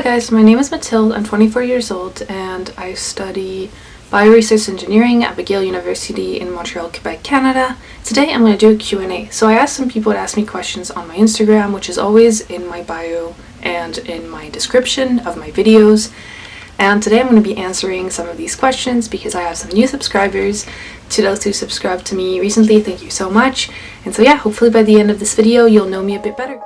guys, my name is Mathilde. I'm 24 years old and I study bioresource engineering at McGill University in Montreal, Quebec, Canada. Today I'm going to do a Q&A. So I asked some people to ask me questions on my Instagram, which is always in my bio and in my description of my videos. And today I'm going to be answering some of these questions because I have some new subscribers. To those who subscribed to me recently, thank you so much. And so yeah, hopefully by the end of this video you'll know me a bit better.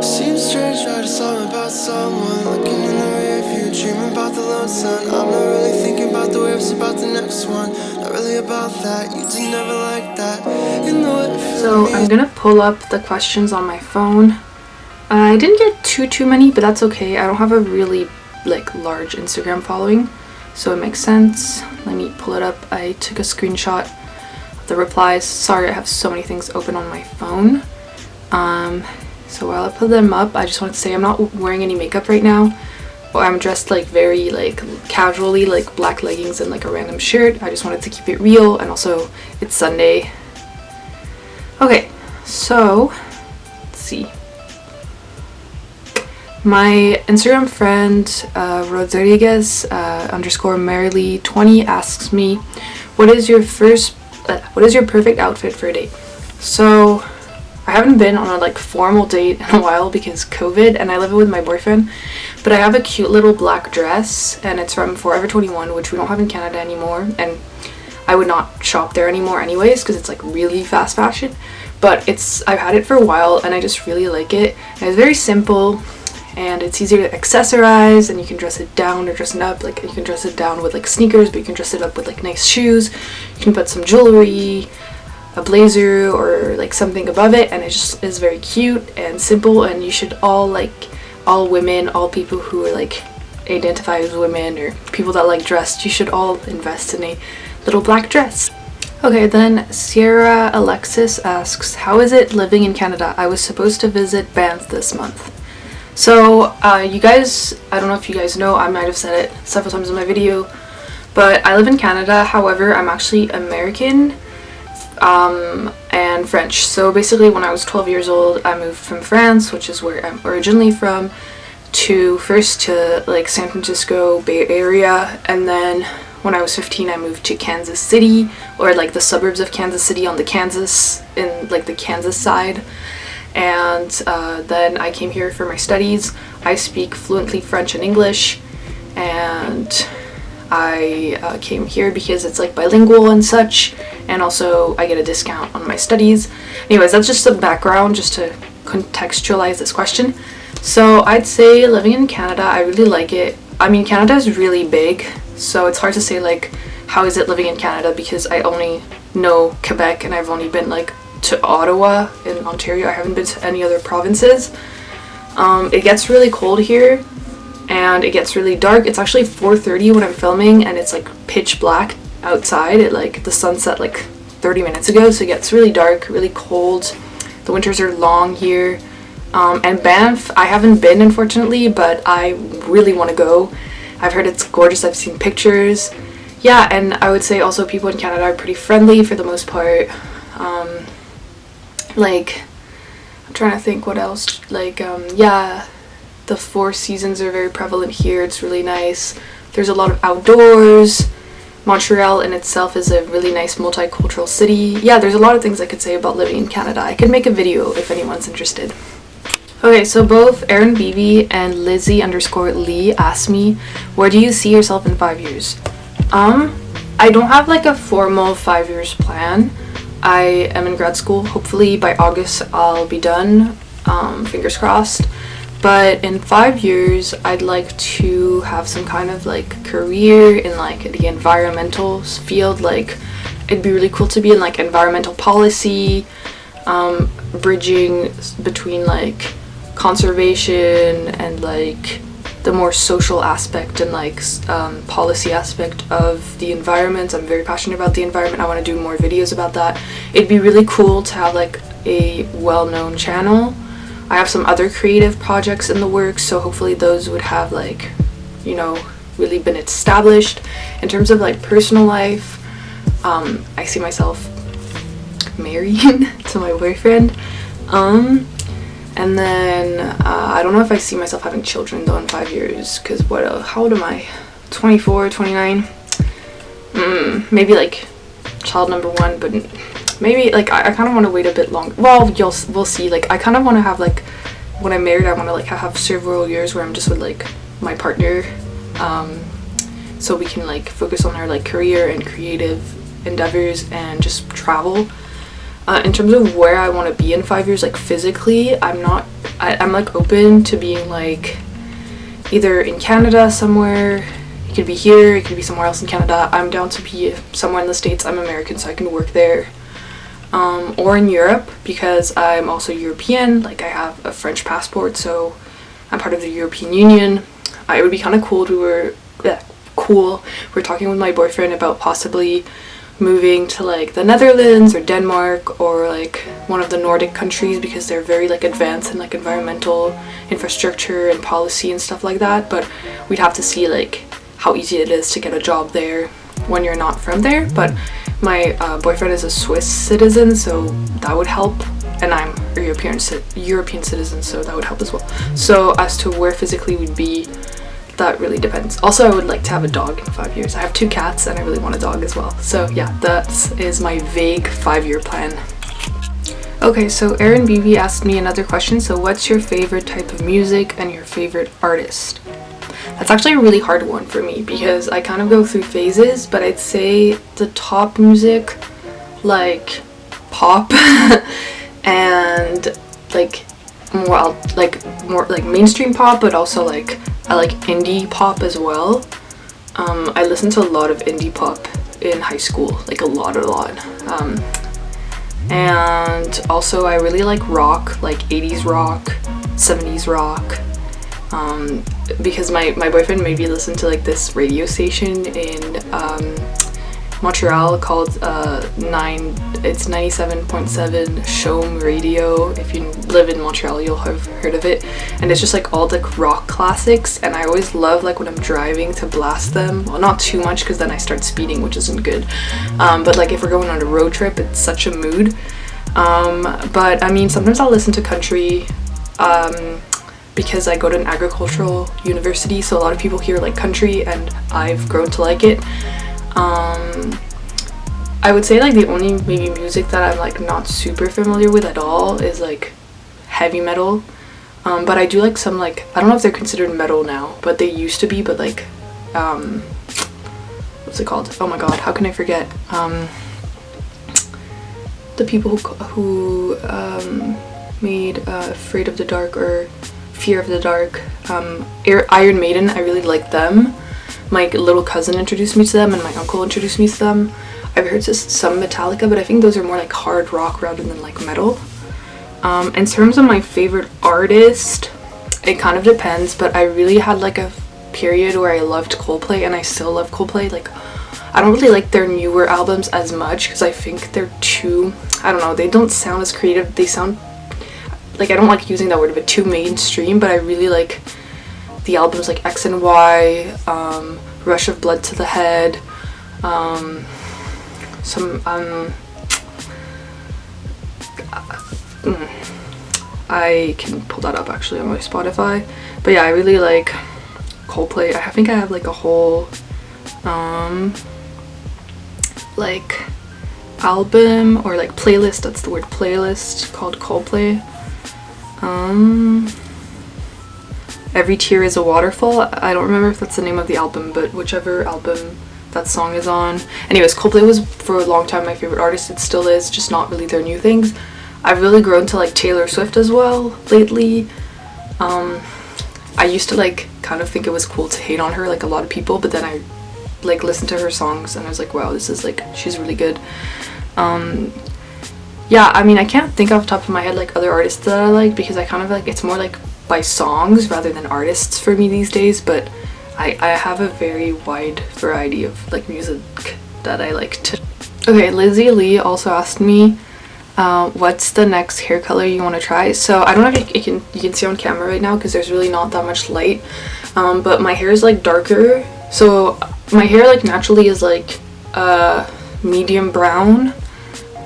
Seems strange, write a song about someone looking in the rear view, dreaming about the lone sun. I'm not really thinking about the waves, about the next one. Not really about that, you did never like that. So I'm gonna pull up the questions on my phone. I didn't get too many, but that's okay. I don't have a really large Instagram following, so it makes sense. Let me pull it up. I took a screenshot of the replies. Sorry, I have so many things open on my phone. So while I put them up, I just want to say I'm not wearing any makeup right now. I'm dressed very casually, black leggings and a random shirt. I just wanted to keep it real, and also it's Sunday. Okay, so let's see. My Instagram friend Rodriguez _Merrily20 asks me, what is your perfect outfit for a date? So I haven't been on a formal date in a while because COVID, and I live with my boyfriend, but I have a cute little black dress and it's from Forever 21, which we don't have in Canada anymore, and I would not shop there anymore anyways because it's really fast fashion, but I've had it for a while and I just really like it, and it's very simple and it's easier to accessorize, and you can dress it down or dress it up. You can dress it down with sneakers, but you can dress it up with nice shoes. You can put some jewelry, a blazer, or something above it, and it just is very cute and simple, and you should all women, all people who are identify as women or people that dressed, you should all invest in a little black dress. Okay, then Sierra Alexis asks, how is it living in Canada? I was supposed to visit Banff this month. So you guys, I don't know if you guys know, I might have said it several times in my video, but I live in Canada. However, I'm actually American and French. So basically when I was 12 years old, I moved from France, which is where I'm originally from, to San Francisco Bay Area, and then when I was 15 I moved to Kansas City, or the suburbs of Kansas City on the Kansas, in the Kansas side, and then I came here for my studies. I speak fluently French and English, and I came here because it's bilingual and such, and also I get a discount on my studies. Anyways, that's just some background just to contextualize this question. So I'd say living in Canada, I really like it. I mean, Canada is really big, so it's hard to say how is it living in Canada, because I only know Quebec and I've only been to Ottawa in Ontario. I haven't been to any other provinces. It gets really cold here and it gets really dark. It's actually 4:30 when I'm filming, and it's pitch black outside. The sun set 30 minutes ago, so it gets really dark, really cold. The winters are long here. And Banff, I haven't been, unfortunately, but I really want to go. I've heard it's gorgeous. I've seen pictures. Yeah, and I would say also people in Canada are pretty friendly for the most part. I'm trying to think what else. Yeah, the 4 seasons are very prevalent here. It's really nice. There's a lot of outdoors. Montreal in itself is a really nice multicultural city. Yeah, there's a lot of things I could say about living in Canada. I could make a video if anyone's interested. Okay, so both Aaron Beebe and Lizzie _Lee asked me, where do you see yourself in 5 years? I don't have a formal 5 years plan. I am in grad school. Hopefully by August I'll be done, fingers crossed. But in 5 years I'd like to have some kind of career in the environmental field. It'd be really cool to be in environmental policy, bridging between conservation and the more social aspect and policy aspect of the environment. I'm very passionate about the environment. I want to do more videos about that. It'd be really cool to have a well-known channel. I have some other creative projects in the works, so hopefully those would have really been established. In terms of personal life, I see myself married to my boyfriend. And then I don't know if I see myself having children though in 5 years, because how old am I? 24, 29? Maybe like child number 1, but maybe like I kind of want to wait a bit longer. Well, we'll see. Like I kind of want to have like, when I'm married, I want to like have several years where I'm just with like my partner, so we can like focus on our like career and creative endeavors and just travel. In terms of where I want to be in 5 years, like physically, I'm like open to being like either in Canada somewhere. It could be here, it could be somewhere else in Canada. I'm down to be somewhere in the States. I'm American, so I can work there. Or in Europe, because I'm also European. Like I have a French passport, so I'm part of the European Union. It would be kind of cool. We're talking with my boyfriend about possibly moving to like the Netherlands or Denmark or like one of the Nordic countries, because they're very like advanced in like environmental infrastructure and policy and stuff like that. But we'd have to see like how easy it is to get a job there when you're not from there. But my boyfriend is a Swiss citizen, so that would help, and I'm a European citizen, so that would help as well. So as to where physically we'd be, that really depends. Also, I would like to have a dog in 5 years. I have 2 cats and I really want a dog as well. So yeah, that is my vague 5-year plan. Okay, so Aaron BB asked me another question. So what's your favorite type of music and your favorite artist? That's actually a really hard one for me, because I kind of go through phases, but I'd say the top music, like pop and like more like mainstream pop, but also like I like indie pop as well. I listened to a lot of indie pop in high school, like a lot. And also I really like rock, like 80s rock, 70s rock, because my boyfriend made me listen to like this radio station in Montreal called it's 97.7 Chaume Radio. If you live in Montreal, you'll have heard of it, and it's just like all the rock classics, and I always love like when I'm driving to blast them. Well, not too much, because then I start speeding, which isn't good, but like if we're going on a road trip, it's such a mood. But I mean, sometimes I'll listen to country, because I go to an agricultural university, so a lot of people here like country, and I've grown to like it. I would say like the only maybe music that I'm like not super familiar with at all is like heavy metal, but I do like some, like, I don't know if they're considered metal now, but they used to be. But like what's it called? Oh my god, how can I forget? The people who made Afraid of the Dark or Fear of the Dark, Iron Maiden. I really like them. My little cousin introduced me to them, and my uncle introduced me to them. I've heard some Metallica, but I think those are more like hard rock rather than like metal. In terms of my favorite artist, it kind of depends, but I really had like a period where I loved Coldplay, and I still love Coldplay. Like, I don't really like their newer albums as much, because I think they're too, I don't know, they don't sound as creative. They sound like, I don't like using that word, but too mainstream. But I really like the albums like X and Y, Rush of Blood to the Head, I can pull that up actually on my Spotify. But yeah, I really like Coldplay. I think I have like a whole like album or like playlist, that's the word, playlist, called Coldplay. Every Tear is a Waterfall. I don't remember if that's the name of the album, but whichever album that song is on. Anyways, Coldplay was for a long time my favorite artist. It still is, just not really their new things. I've really grown to like Taylor Swift as well lately. I used to like kind of think it was cool to hate on her like a lot of people, but then I like listened to her songs and I was like, wow, this is like, she's really good. Yeah, I mean, I can't think off the top of my head like other artists that I like, because I kind of like, it's more like by songs rather than artists for me these days. But I have a very wide variety of like music that I like to. Okay, Lizzie Lee also asked me what's the next hair color you want to try. So I don't know if you can see on camera right now, because there's really not that much light, but my hair is like darker. So my hair like naturally is like medium brown,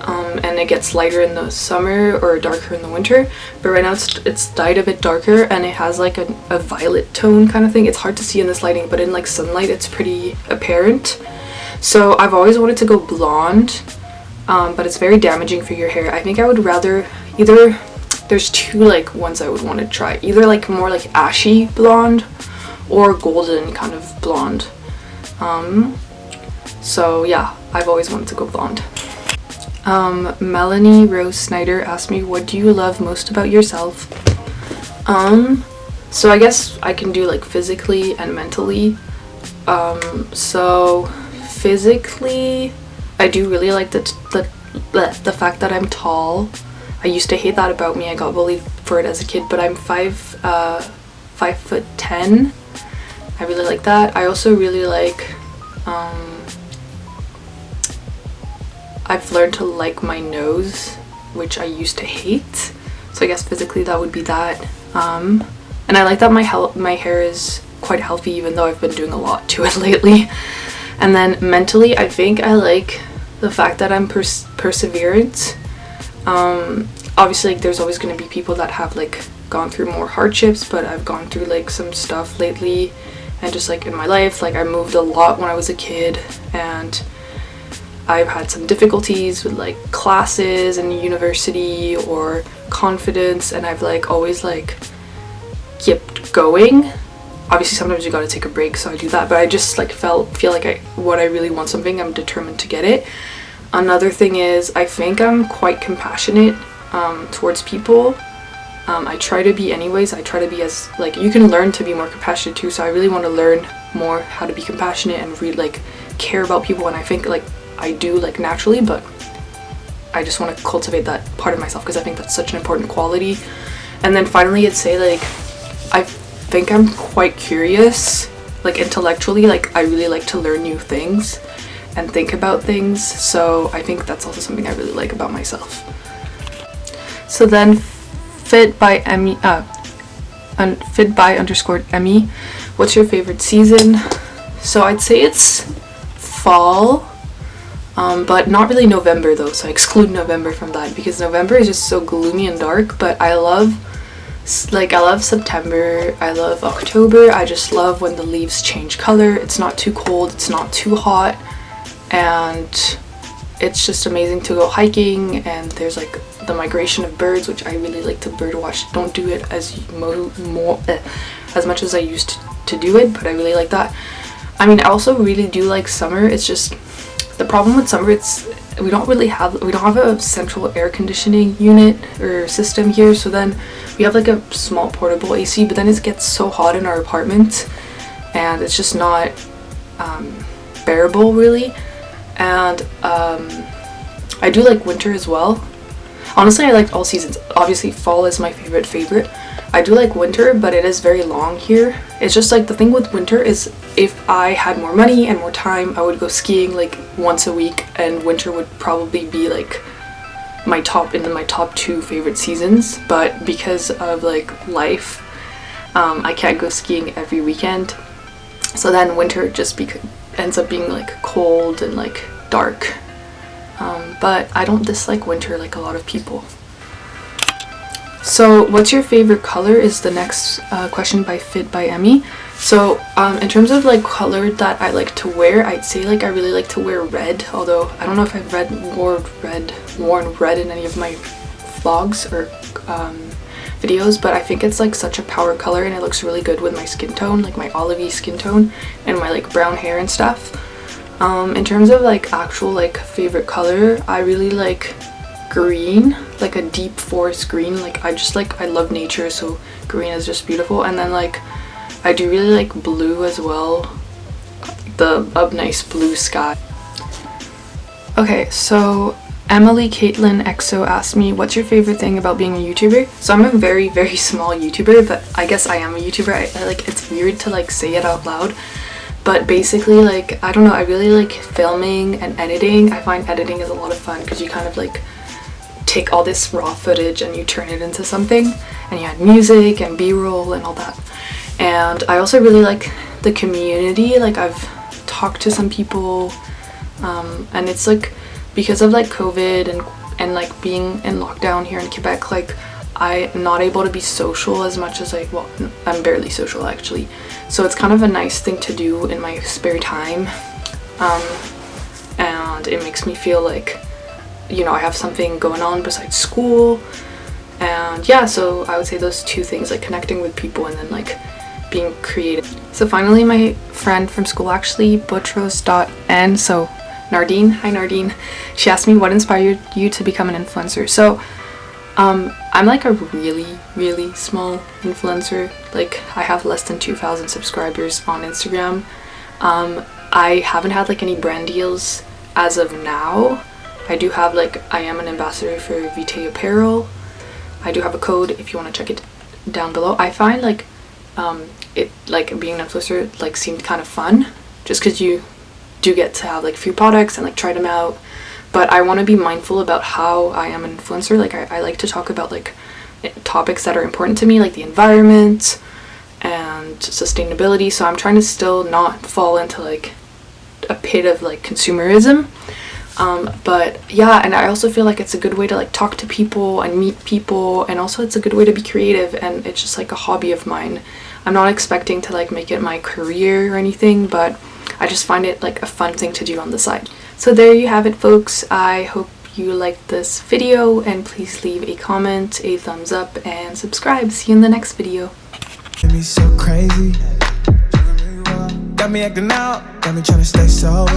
and it gets lighter in the summer or darker in the winter, but right now it's dyed a bit darker and it has like a violet tone kind of thing. It's hard to see in this lighting, but in like sunlight it's pretty apparent. So I've always wanted to go blonde, but it's very damaging for your hair. I think I would rather either, there's two like ones I would want to try, either like more like ashy blonde or golden kind of blonde. So yeah, I've always wanted to go blonde. Melanie Rose Snyder asked me, what do you love most about yourself? So I guess I can do like physically and mentally. So physically, I do really like the fact that I'm tall. I used to hate that about me. I got bullied for it as a kid, but I'm 5'10". I really like that. I also really like, I've learned to like my nose, which I used to hate. So I guess physically that would be that. And I like that my hair is quite healthy, even though I've been doing a lot to it lately. And then mentally, I think I like the fact that I'm perseverant. Obviously, like, there's always going to be people that have like gone through more hardships, but I've gone through like some stuff lately, and just like in my life, like I moved a lot when I was a kid, and I've had some difficulties with like classes in university or confidence, and I've like always like kept going. Obviously sometimes you gotta take a break, so I do that, but I just like feel like when I really want something, I'm determined to get it. Another thing is I think I'm quite compassionate towards people. I try to be anyways. I try to be as like, you can learn to be more compassionate too, so I really want to learn more how to be compassionate and really like care about people, and I think like I do like naturally, but I just want to cultivate that part of myself because I think that's such an important quality. And then finally, I'd say like I think I'm quite curious, like intellectually, like I really like to learn new things and think about things, so I think that's also something I really like about myself. So then fit by _Emmy, what's your favorite season? So I'd say it's fall, but not really November though, so I exclude November from that because November is just so gloomy and dark. But I love September, I love October. I just love when the leaves change color. It's not too cold, it's not too hot, and it's just amazing to go hiking, and there's like the migration of birds, which I really like to bird watch. Don't do it as much as I used to do it, but I really like that. I mean, I also really do like summer. It's just the problem with summer, we don't have a central air conditioning unit or system here, so then we have like a small portable AC, but then it gets so hot in our apartment and it's just not bearable really. And I do like winter as well. Honestly, I like all seasons. Obviously fall is my favorite. I do like winter, but it is very long here. It's just like the thing with winter is if I had more money and more time, I would go skiing like once a week, and winter would probably be like my top 2 favorite seasons. But because of like life, I can't go skiing every weekend, so then winter just ends up being like cold and like dark. But I don't dislike winter like a lot of people. So what's your favorite color is the next question by Fit by Emmy. So in terms of like color that I like to wear, I'd say like I really like to wear red, although I don't know if I've worn red in any of my vlogs or videos, but I think it's like such a power color and it looks really good with my skin tone, like my olivey skin tone and my like brown hair and stuff. In terms of like actual like favorite color, I really like green, like a deep forest green. Like I love nature, so green is just beautiful. And then like I do really like blue as well, a nice blue sky. Okay, so Emily Caitlin EXO asked me, what's your favorite thing about being a YouTuber? So I'm a very, very small YouTuber, but I guess I am a YouTuber. I like, it's weird to like say it out loud, but basically like, I don't know, I really like filming and editing. I find editing is a lot of fun because you kind of like take all this raw footage and you turn it into something, and you add music and b-roll and all that. And I also really like the community. Like I've talked to some people, and it's like because of like COVID and like being in lockdown here in Quebec, like I'm not able to be social as much as well, I'm barely social actually, so it's kind of a nice thing to do in my spare time, and it makes me feel like, you know, I have something going on besides school. And yeah, so I would say those two things, like connecting with people and then like being creative. So finally, my friend from school, actually, Butros.n, so Nardine, hi Nardine, she asked me what inspired you to become an influencer. So I'm like a really small influencer. Like I have less than 2,000 subscribers on Instagram. I haven't had like any brand deals as of now. I do have like, I am an ambassador for Vitae Apparel. I do have a code if you want to check it down below. I find like it, like being an influencer, like seemed kind of fun just because you do get to have like a few products and like try them out. But I want to be mindful about how I am an influencer. Like I like to talk about like topics that are important to me, like the environment and sustainability. So I'm trying to still not fall into like a pit of like consumerism. But yeah, and I also feel like it's a good way to like talk to people and meet people, and also it's a good way to be creative, and it's just like a hobby of mine. I'm not expecting to like make it my career or anything, but I just find it like a fun thing to do on the side. So there you have it, folks. I hope you liked this video, and please leave a comment, a thumbs up, and subscribe. See you in the next video. Me so crazy, got me acting out, got me trying to stay sober.